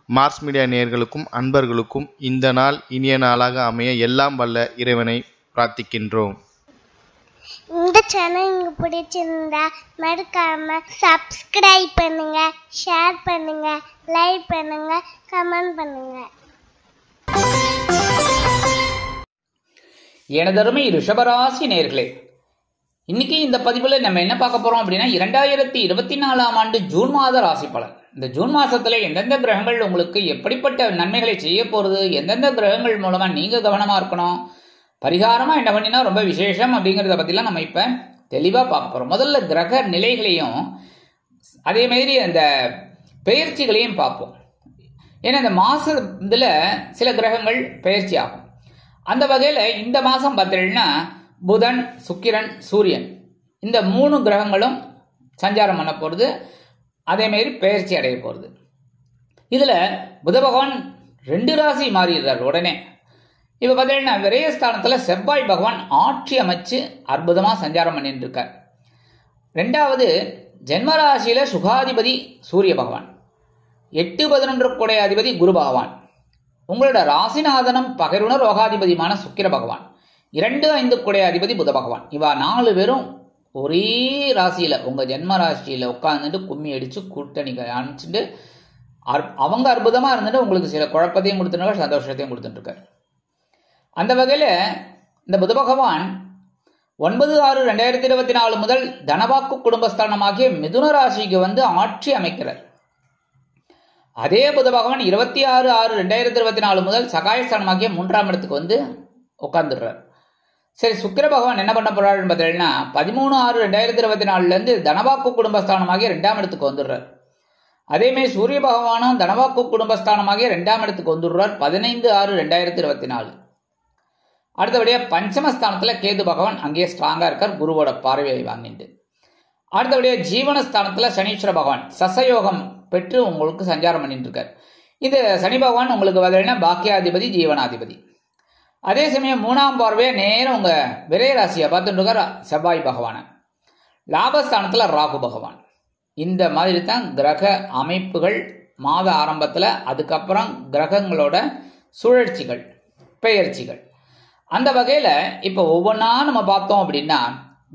Mars media நேயர்களுக்கும் அன்பர்களுக்கும் இந்த நாள் இனிய நாளாக அமைய எல்லாம் வல்ல இறைவனை பிரார்த்திக்கின்றோம். இந்த சேனல் உங்களுக்கு பிடிச்சிருந்தா மறக்காம சப்ஸ்கிரைப் பண்ணுங்க, ஷேர் பண்ணுங்க, லைக் பண்ணுங்க, கமெண்ட் பண்ணுங்க. எனதருமை ரிஷபராசி நேயர்களே, இன்னைக்கு இந்த பதிவில் நம்ம என்ன பார்க்க போறோம் அப்படின்னா 2024ஆம் ஆண்டு ஜூன் மாத ராசி பலன். இந்த ஜூன் மாசத்துல எந்தெந்த கிரகங்கள் உங்களுக்கு எப்படிப்பட்ட நன்மைகளை செய்ய போறது, எந்தெந்த கிரகங்கள் மூலமா நீங்க கவனமா இருக்கணும், பரிகாரமா என்ன பண்ணினா ரொம்ப விசேஷம் அப்படிங்கிறத பத்திலாம் நம்ம இப்ப தெளிவா பார்க்க போறோம். முதல்ல கிரக நிலைகளையும் அதே மாதிரி அந்த பெயர்ச்சிகளையும் பார்ப்போம். ஏன்னா இந்த மாசத்துல சில கிரகங்கள் பெயர்ச்சி ஆகும். அந்த வகையில இந்த மாசம் பார்த்தீங்கன்னா புதன், சுக்கிரன், சூரியன் இந்த 3 கிரகங்களும் சஞ்சாரம் பண்ண போறது, அதே மாதிரி பெயர்ச்சி அடைய போறது. இதுல புத பகவான் 2 ராசி மாறிடுறார் உடனே. இப்ப பார்த்தீங்கன்னா விரயஸ்தானத்துல செவ்வாய் பகவான் ஆட்சி அமைச்சு அற்புதமா சஞ்சாரம் பண்ணிட்டு இருக்கார். 2வது ஜென்மராசியில சுகாதிபதி சூரிய பகவான், 8-11 கூடைய அதிபதி குரு பகவான், உங்களோட ராசிநாதனம் பகைருண ரோகாதிபதியான சுக்கிர பகவான், 2-5 கூடைய அதிபதி புத பகவான். இவா 4 பேரும் ஒரே ராசியில உங்க ஜென்ம ராசியில உட்கார்ந்துட்டு கும்மி அடிச்சு கூட்டணி அனுப்பிச்சுட்டு அவங்க அற்புதமா இருந்துட்டு உங்களுக்கு சில குழப்பத்தையும் கொடுத்துட்டு சந்தோஷத்தையும் கொடுத்துட்டு இருக்காரு. அந்த வகையில இந்த புத பகவான் 9/6/2024 முதல் தனவாக்கு குடும்பஸ்தானமாகிய மிதுன ராசிக்கு வந்து ஆட்சி அமைக்கிறார். அதே புத பகவான் 26/6/2024 முதல் சகாயஸ்தானமாகிய 3ஆம் இடத்துக்கு வந்து உட்கார்ந்துடுறார். சரி, சுக்கிர பகவான் என்ன பண்ண போறாருன்னு பார்த்தீங்கன்னா 13/6/2024 இருந்து தனவாக்கு குடும்பஸ்தானமாகிய 2ஆம் இடத்துக்கு வந்துடுறார். அதே மாதிரி சூரிய பகவானும் தனவாக்கு குடும்பஸ்தானமாகிய 2ஆம் இடத்துக்கு வந்துடுறார் 15/6/2024. அடுத்தபடியா பஞ்சமஸ்தானத்துல கேது பகவான் அங்கேயே ஸ்ட்ராங்கா இருக்கார், குருவோட பார்வையை வாங்கிட்டு. அடுத்தபடியா ஜீவனஸ்தானத்துல சனீஸ்வர பகவான் சசயோகம் பெற்று உங்களுக்கு சஞ்சாரம் பண்ணிட்டு இருக்கார். இந்த சனி பகவான் உங்களுக்கு பார்த்தீங்கன்னா பாக்கியாதிபதி, ஜீவனாதிபதி. அதே சமயம் 3ஆம் பார்வையை நேரம் உங்க விரய ராசியை பார்த்துட்டு இருக்கார் செவ்வாய் பகவான. லாபஸ்தானத்துல ராகு பகவான். இந்த மாதிரி தான் கிரக அமைப்புகள் மாத ஆரம்பத்துல. அதுக்கப்புறம் கிரகங்களோட சுழற்சிகள், பெயர்ச்சிகள். அந்த வகையில இப்ப ஒவ்வொன்றா நம்ம பார்த்தோம் அப்படின்னா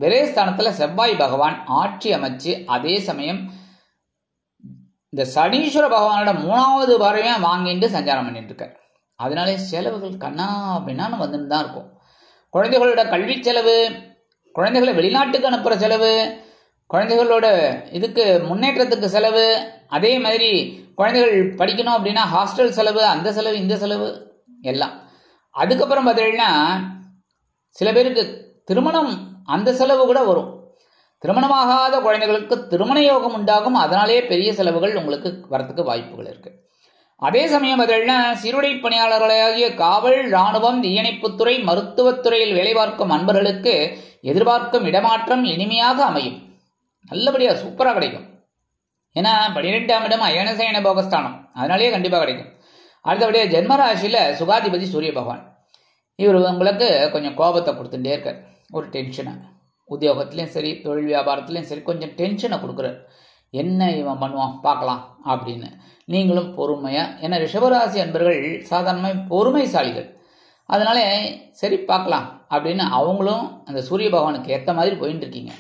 விரயஸ்தானத்துல செவ்வாய் பகவான் ஆட்சி அமைச்சு அதே சமயம் இந்த சனீஸ்வர பகவானோட 3வது பார்வையை வாங்கிட்டு சஞ்சாரம் பண்ணிட்டு இருக்கார். அதனாலே செலவுகள் கண்ணா அப்படின்னான்னு வந்துட்டு தான் இருக்கும். குழந்தைகளோட கல்வி செலவு, குழந்தைகளை வெளிநாட்டுக்கு அனுப்புற செலவு, குழந்தைகளோட இதுக்கு முன்னேற்றத்துக்கு செலவு, அதே மாதிரி குழந்தைகள் படிக்கணும் அப்படின்னா ஹாஸ்டல் செலவு, அந்த செலவு, இந்த செலவு எல்லாம். அதுக்கப்புறம் பார்த்தீங்கன்னா சில பேருக்கு திருமணம், அந்த செலவு கூட வரும். திருமணமாகாத குழந்தைகளுக்கு திருமண யோகம் உண்டாகும். அதனாலேயே பெரிய செலவுகள் உங்களுக்கு வரத்துக்கு வாய்ப்புகள் இருக்கு. அதே சமயம் பார்த்தீங்கன்னா சீருடை பணியாளர்களாகிய காவல், இராணுவம், தீயணைப்புத்துறை, மருத்துவத்துறையில் வேலை பார்க்கும் அன்பர்களுக்கு எதிர்பார்க்கும் இடமாற்றம் இனிமையாக அமையும். நல்லபடியா சூப்பரா கிடைக்கும். ஏன்னா 12ஆம் இடம் அயனசயன போகஸ்தானம், அதனாலேயே கண்டிப்பா கிடைக்கும். அடுத்தபடியா ஜென்மராசியில சுகாதிபதி சூரிய பகவான். இவர் உங்களுக்கு கொஞ்சம் கோபத்தை கொடுத்துட்டே இருக்கார், ஒரு டென்ஷனை. உத்தியோகத்திலையும் சரி, தொழில் வியாபாரத்திலையும் சரி கொஞ்சம் டென்ஷனை கொடுக்குறார். என்ன இவன் பண்ணுவான் பார்க்கலாம் அப்படின்னு. நீங்களும் பொறுமையா, ஏன்னா ரிஷபராசி அன்பர்கள் சாதாரணமாக பொறுமைசாலிகள், அதனால சரி பார்க்கலாம் அப்படின்னு அவங்களும் அந்த சூரிய பகவானுக்கு ஏற்ற மாதிரி போயிட்டு இருக்கீங்க.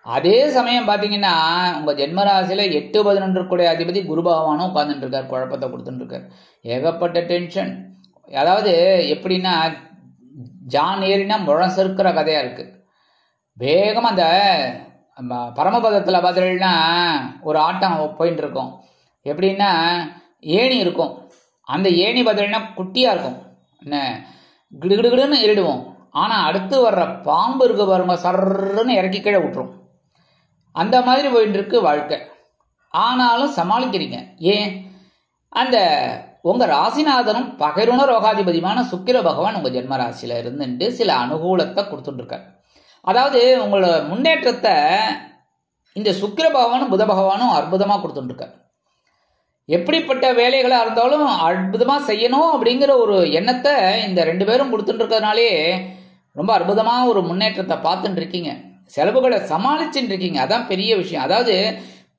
அதே சமயம் பார்த்தீங்கன்னா உங்க ஜென்மராசியில 8-11 கூடிய அதிபதி குரு பகவானும் உட்கார்ந்துட்டு இருக்கார், குழப்பத்தை கொடுத்துட்டு இருக்கார். ஏகப்பட்ட டென்ஷன். அதாவது எப்படின்னா ஜான் ஏறினா முழம் செருக்கிற கதையா இருக்கு. வேகமா அந்த பரமபதத்துல பார்த்தீங்கன்னா ஒரு ஆட்டம் போயிட்டு இருக்கும். எப்படின்னா ஏணி இருக்கும், அந்த ஏணி பார்த்தீங்கன்னா குட்டியா இருக்கும், என்ன கிடுகிடுன்னு ஏறிடுவோம். ஆனா அடுத்து வர்ற பாம்பு இருக்கு பாருங்க, சர்ன்னு இறக்கி கீழே விட்டுரும். அந்த மாதிரி போயிட்டு இருக்கு வாழ்க்கை. ஆனாலும் சமாளிக்கிறீங்க. ஏன்? அந்த உங்க ராசிநாதனும் பகைருண ரோகாதிபதியான சுக்கிர பகவான் உங்க ஜென்ம ராசியில இருந்துட்டு சில அனுகூலத்தை கொடுத்துட்டு இருக்காரு. அதாவது உங்களோட முன்னேற்றத்தை இந்த சுக்கிர பகவானும் புத பகவானும் அற்புதமா கொடுத்துட்டு இருக்காரு. எப்படிப்பட்ட வேலைகளா இருந்தாலும் அற்புதமா செய்யணும் அப்படிங்கிற ஒரு எண்ணத்தை இந்த 2 பேரும் கொடுத்துட்டு இருக்கிறதுனாலே ரொம்ப அற்புதமா ஒரு முன்னேற்றத்தை பார்த்துட்டு இருக்கீங்க. செலவுகளை சமாளிச்சுட்டு இருக்கீங்க. அதான் பெரிய விஷயம். அதாவது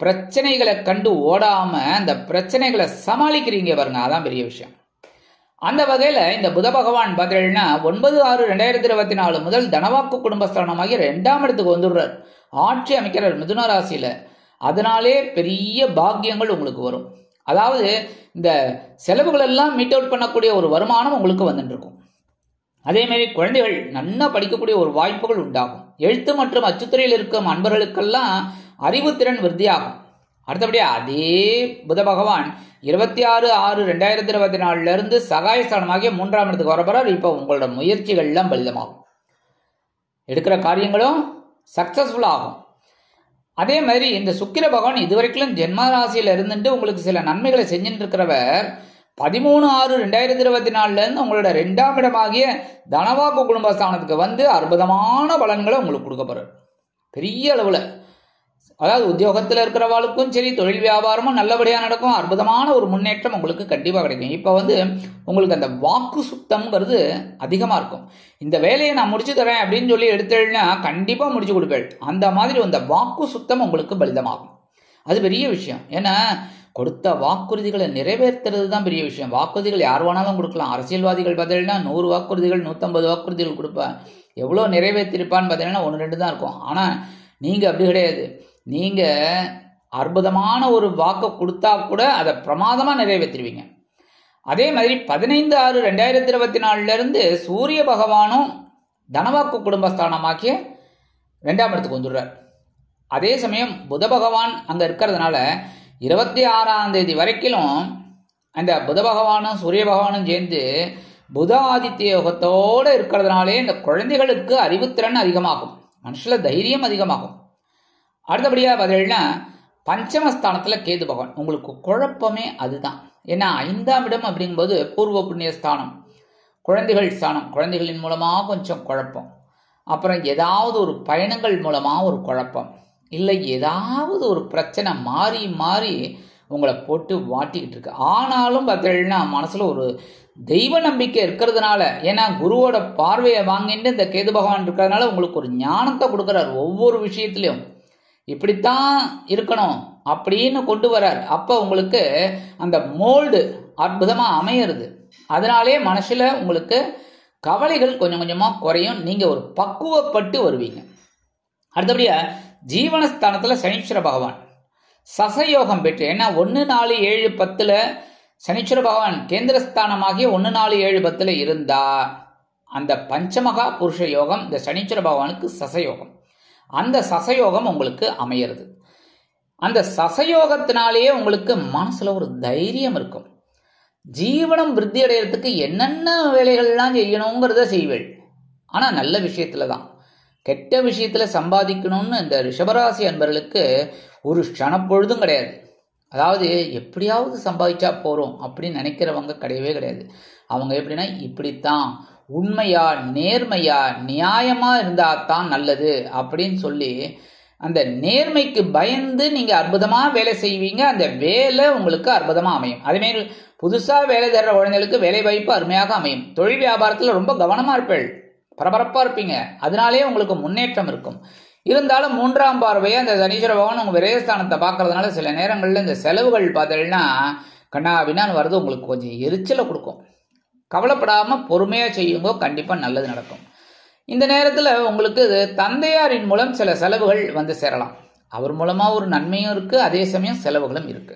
பிரச்சனைகளை கண்டு ஓடாம அந்த பிரச்சனைகளை சமாளிக்கிறீங்க பாருங்க, அதான் பெரிய விஷயம். அந்த வகையில இந்த புத பகவான் பார்த்தீங்கன்னா 9/6/2024 முதல் தனவாக்கு குடும்பஸ்தானமாகி 2ஆம் இடத்துக்கு வந்துடுறார், ஆட்சி அமைக்கிறார் மிதுன ராசியில. அதனாலே பெரிய பாக்கியங்கள் உங்களுக்கு வரும். அதாவது இந்த செலவுகள் எல்லாம் மீட் அவுட் பண்ணக்கூடிய ஒரு வருமானம் உங்களுக்கு வந்துட்டு இருக்கும். அதே மாதிரி குழந்தைகள் நல்லா படிக்கக்கூடிய ஒரு வாய்ப்புகள் உண்டாகும். எழுத்து மற்றும் அச்சுத்துறையில் இருக்கும் அன்பர்களுக்கெல்லாம் அறிவுத்திறன் விருத்தியாகும். அடுத்தபடியா அதே புத பகவான் 26/6/2024 இருந்து சகாயஸ்தானமாகிய 3ஆம் இடத்துக்கு வரப்போறார். இப்போ உங்களோட முயற்சிகள் எல்லாம் பலிதமாகும், எடுக்கிற காரியங்களும் சக்சஸ்ஃபுல் ஆகும். அதே மாதிரி இந்த சுக்கிர பகவான் இதுவரைக்கும் ஜென்ம ராசியில இருந்துட்டு உங்களுக்கு சில நன்மைகளை செஞ்சுட்டு இருக்கிறவர் 13/6/2024 இருந்து உங்களோட 2ஆம் இடமாகிய தனவாக்கு குடும்பஸ்தானத்துக்கு வந்து அற்புதமான பலன்களை உங்களுக்கு கொடுக்க போறார் பெரிய அளவுல. அதாவது உத்தியோகத்தில் இருக்கிறவாளுக்கும் சரி, தொழில் வியாபாரமும் நல்லபடியாக நடக்கும். அற்புதமான ஒரு முன்னேற்றம் உங்களுக்கு கண்டிப்பாக கிடைக்கும். இப்போ உங்களுக்கு அந்த வாக்கு சுத்தம்ங்கிறது அதிகமாக இருக்கும். இந்த வேலையை நான் முடிச்சு தரேன் அப்படின்னு சொல்லி எடுத்தேன்னா கண்டிப்பாக முடிச்சு கொடுப்பேன். அந்த மாதிரி அந்த வாக்கு சுத்தம் உங்களுக்கு பலிதமாகும். அது பெரிய விஷயம். ஏன்னா கொடுத்த வாக்குறுதிகளை நிறைவேற்றுறது தான் பெரிய விஷயம். வாக்குறுதிகள் யார் வேணாலும் கொடுக்கலாம். அரசியல்வாதிகள் பார்த்தீங்கன்னா 100 வாக்குறுதிகள் 150 வாக்குறுதிகள் கொடுப்பேன். எவ்வளோ நிறைவேற்றிருப்பான்னு பார்த்தீங்கன்னா 1-2 தான் இருக்கும். ஆனால் நீங்கள் அப்படி கிடையாது. நீங்கள் அற்புதமான ஒரு வாக்கை கொடுத்தா கூட அதை பிரமாதமாக நிறைவேற்றிடுவீங்க. அதே மாதிரி 15/6/2024 இருந்து சூரிய பகவானும் தனவாக்கு குடும்பஸ்தானமாக்கிய 2ஆம் இடத்துக்கு வந்துடுறார். அதே சமயம் புத பகவான் அங்கே இருக்கிறதுனால 26ஆம் தேதி வரைக்கும் அந்த புத பகவானும் சூரிய பகவானும் சேர்ந்து புத ஆதித்ய யோகத்தோடு இருக்கிறதுனாலே இந்த குழந்தைகளுக்கு அறிவுத்திறன் அதிகமாகும், மனுஷில் தைரியம் அதிகமாகும். அடுத்தபடியாக பார்த்தீங்கன்னா பஞ்சமஸ்தானத்தில் கேது பகவான். உங்களுக்கு குழப்பமே அதுதான். ஏன்னா 5ஆம் இடம் அப்படிங்கும்போது பூர்வ புண்ணிய ஸ்தானம், குழந்தைகள் ஸ்தானம். குழந்தைகளின் மூலமாக கொஞ்சம் குழப்பம், அப்புறம் ஏதாவது ஒரு பயணங்கள் மூலமாக ஒரு குழப்பம், இல்லை ஏதாவது ஒரு பிரச்சனை மாறி மாறி உங்களை போட்டு வாட்டிக்கிட்டு இருக்கு. ஆனாலும் பார்த்தீங்கன்னா மனசில் ஒரு தெய்வ நம்பிக்கை இருக்கிறதுனால, ஏன்னா குருவோட பார்வையை வாங்கிட்டு இந்த கேது பகவான் இருக்கிறதுனால உங்களுக்கு ஒரு ஞானத்தை கொடுக்குறார். ஒவ்வொரு விஷயத்திலையும் இப்படித்தான் இருக்கணும் அப்படின்னு கொண்டு வரார். அப்போ உங்களுக்கு அந்த மோல்டு அற்புதமாக அமையிறது. அதனாலே மனசில் உங்களுக்கு கவலைகள் கொஞ்சம் கொஞ்சமாக குறையும். நீங்கள் ஒரு பக்குவப்பட்டு வருவீங்க. அடுத்தபடியாக ஜீவனஸ்தானத்தில் சனீஸ்வர பகவான் சசயோகம் பெற்று, ஏன்னா 1-4-7-10 சனீஸ்வர பகவான் கேந்திரஸ்தானமாகிய 1-4-7-10 இருந்தா அந்த பஞ்சமகா புருஷ யோகம் இந்த சனீஸ்வர பகவானுக்கு சசயோகம். அந்த சசயோகம் உங்களுக்கு அமையிறது. அந்த சசயோகத்தினாலேயே உங்களுக்கு மனசுல ஒரு தைரியம் இருக்கும். ஜீவனம் விருத்தி அடைகிறதுக்கு என்னென்ன வேலைகள்லாம் செய்யணுங்கிறத செய்வேள். ஆனால் நல்ல விஷயத்துல தான். கெட்ட விஷயத்துல சம்பாதிக்கணும்னு இந்த ரிஷபராசி அன்பர்களுக்கு ஒரு க்ஷணப்பொழுதும் கிடையாது. அதாவது எப்படியாவது சம்பாதிச்சா போகிறோம் அப்படின்னு நினைக்கிறவங்க கிடையவே கிடையாது. அவங்க எப்படின்னா இப்படித்தான் உண்மையா நேர்மையா நியாயமா இருந்தா தான் நல்லது அப்படின்னு சொல்லி அந்த நேர்மைக்கு பயந்து நீங்க அற்புதமா வேலை செய்வீங்க. அந்த வேலை உங்களுக்கு அற்புதமா அமையும். அதேமாரி புதுசா வேலை தர்ற குழந்தைகளுக்கு வேலை வாய்ப்பு அருமையாக அமையும். தொழில் வியாபாரத்தில் ரொம்ப கவனமா இருப்பீள், பரபரப்பா இருப்பீங்க. அதனாலே உங்களுக்கு முன்னேற்றம் இருக்கும். இருந்தாலும் 3ஆம் பார்வையை அந்த சனீஸ்வர பகவான் உங்க விரயஸ்தானத்தை பார்க்கறதுனால சில நேரங்களில் இந்த செலவுகள் பார்த்தீங்கன்னா கண்ணா வினான்னு வர்றது உங்களுக்கு கொஞ்சம் எரிச்சலை கொடுக்கும். கவலைப்படாம பொறுமையா செய்யுங்க, கண்டிப்பா நல்லது நடக்கும். இந்த நேரத்தில் உங்களுக்கு தந்தையாரின் மூலம் சில செலவுகள் வந்து சேரலாம். அவர் மூலமா ஒரு நன்மையும் இருக்கு, அதே சமயம் செலவுகளும் இருக்கு.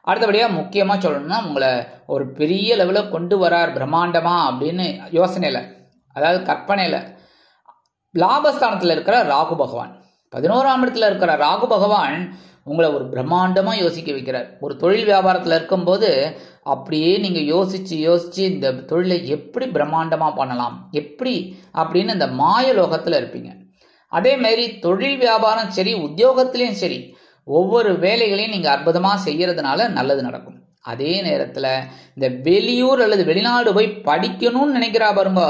அடுத்தபடியாக முக்கியமாக சொல்லணும்னா உங்களை ஒரு பெரிய லெவலில் கொண்டு வரார் பிரம்மாண்டமா அப்படின்னு யோசனையில், அதாவது கற்பனையில். லாபஸ்தானத்தில் இருக்கிற ராகு பகவான், 11ஆம் இடத்துல இருக்கிற ராகு பகவான் உங்களை ஒரு பிரம்மாண்டமாக யோசிக்க வைக்கிறார். ஒரு தொழில் வியாபாரத்தில் இருக்கும்போது அப்படியே நீங்கள் யோசித்து இந்த தொழிலை எப்படி பிரம்மாண்டமாக பண்ணலாம் எப்படி அப்படின்னு இந்த மாயலோகத்தில் இருப்பீங்க. அதேமாரி தொழில் வியாபாரம் சரி, உத்தியோகத்திலையும் சரி, ஒவ்வொரு வேலைகளையும் நீங்கள் அற்புதமாக செய்யறதுனால நல்லது நடக்கும். அதே நேரத்தில் இந்த வெளியூர் அல்லது வெளிநாடு போய் படிக்கணும்னு நினைக்கிறா பாருங்க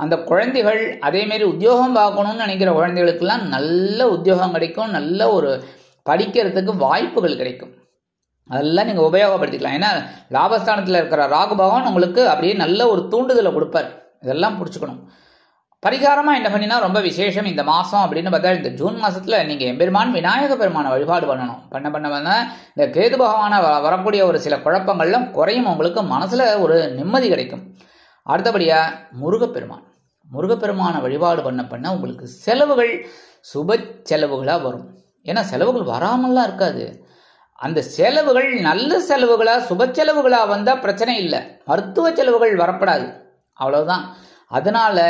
அந்த குழந்தைகள், அதேமாரி உத்தியோகம் பார்க்கணும்னு நினைக்கிற குழந்தைகளுக்கெல்லாம் நல்ல உத்தியோகம் கிடைக்கும், நல்ல ஒரு படிக்கிறதுக்கு வாய்ப்புகள் கிடைக்கும். அதெல்லாம் நீங்கள் உபயோகப்படுத்திக்கலாம். ஏன்னா லாபஸ்தானத்தில் இருக்கிற ராகு பகவான் உங்களுக்கு அப்படியே நல்ல ஒரு தூண்டுதலை கொடுப்பார். இதெல்லாம் பிடிச்சிக்கணும். பரிகாரமாக என்ன பண்ணினா ரொம்ப விசேஷம் இந்த மாதம் அப்படின்னு பார்த்தா, இந்த ஜூன் மாதத்தில் நீங்கள் எம்பெருமான் விநாயக பெருமானை வழிபாடு பண்ணணும். பண்ண இந்த கேது பகவானை வரக்கூடிய ஒரு சில குழப்பங்கள்லாம் குறையும், உங்களுக்கு மனசில் ஒரு நிம்மதி கிடைக்கும். அடுத்தபடியாக முருகப்பெருமானை வழிபாடு பண்ண உங்களுக்கு செலவுகள் சுப செலவுகளாக வரும். ஏன்னா செலவுகள் வராமல்லாம் இருக்காது. அந்த செலவுகள் நல்ல செலவுகளாக சுப செலவுகளாக வந்தால் பிரச்சனை இல்லை, மருத்துவ செலவுகள் வரப்படாது, அவ்வளவுதான். அதனால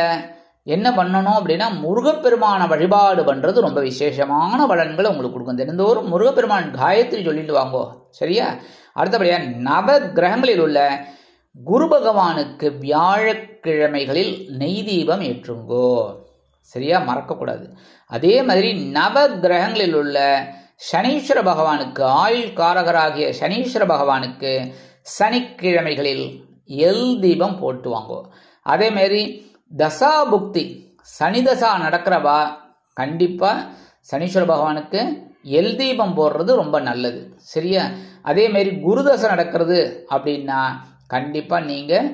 என்ன பண்ணணும் அப்படின்னா, முருகப்பெருமான வழிபாடு பண்ணுறது ரொம்ப விசேஷமான பலன்களை உங்களுக்கு கொடுக்கும். தினந்தோறும் முருகப்பெருமான் காயத்ரி சொல்லிட்டு வாங்கோ, சரியா? அடுத்தபடியாக நவ கிரகங்களில் உள்ள குரு பகவானுக்கு வியாழக்கிழமைகளில் நெய் தீபம் ஏற்றுங்கோ, சரியா? மறக்கக்கூடாது. அதே மாதிரி நவ கிரகங்களில் உள்ள சனீஸ்வர பகவானுக்கு, ஆயுள் காரகராகிய சனீஸ்வர பகவானுக்கு சனிக்கிழமைகளில் எல் தீபம் போட்டு வாங்கோ. அதே மாதிரி தசா புக்தி சனி தசா நடக்கிறவா கண்டிப்பாக சனீஸ்வர பகவானுக்கு எல் தீபம் போடுறது ரொம்ப நல்லது, சரியா? அதே மாதிரி குரு தசை நடக்கிறது அப்படின்னா கண்டிப்பாக நீங்கள்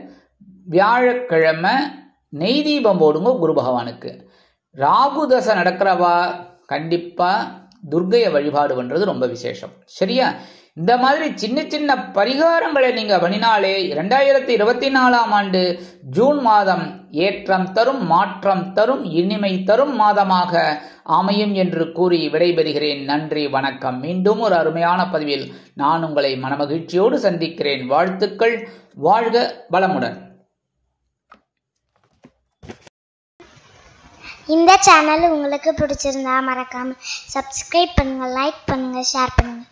வியாழக்கிழமை நெய் தீபம் போடுங்க குரு பகவானுக்கு. ராகு தசை நடக்கிறவா கண்டிப்பாக துர்க்கையை வழிபாடு பண்ணுறது ரொம்ப விசேஷம், சரியா? இந்த மாதிரி சின்ன சின்ன பரிகாரங்களை நீங்கள் பண்ணினாலே 2024ஆம் ஆண்டு ஜூன் மாதம் ஏற்றம் தரும், மாற்றம் தரும், இனிமை தரும் மாதமாக அமையும் என்று கூறி விடைபெறுகிறேன். நன்றி, வணக்கம். மீண்டும் ஒரு அருமையான பதிவில் நான் உங்களை மனமகிழ்ச்சியோடு சந்திக்கிறேன். வாழ்த்துக்கள். வாழ்க வளமுடன். இந்த சேனல் உங்களுக்கு பிடிச்சிருந்தா மறக்காம சப்ஸ்கிரைப் பண்ணுங்க, லைக் பண்ணுங்க, ஷேர் பண்ணுங்க.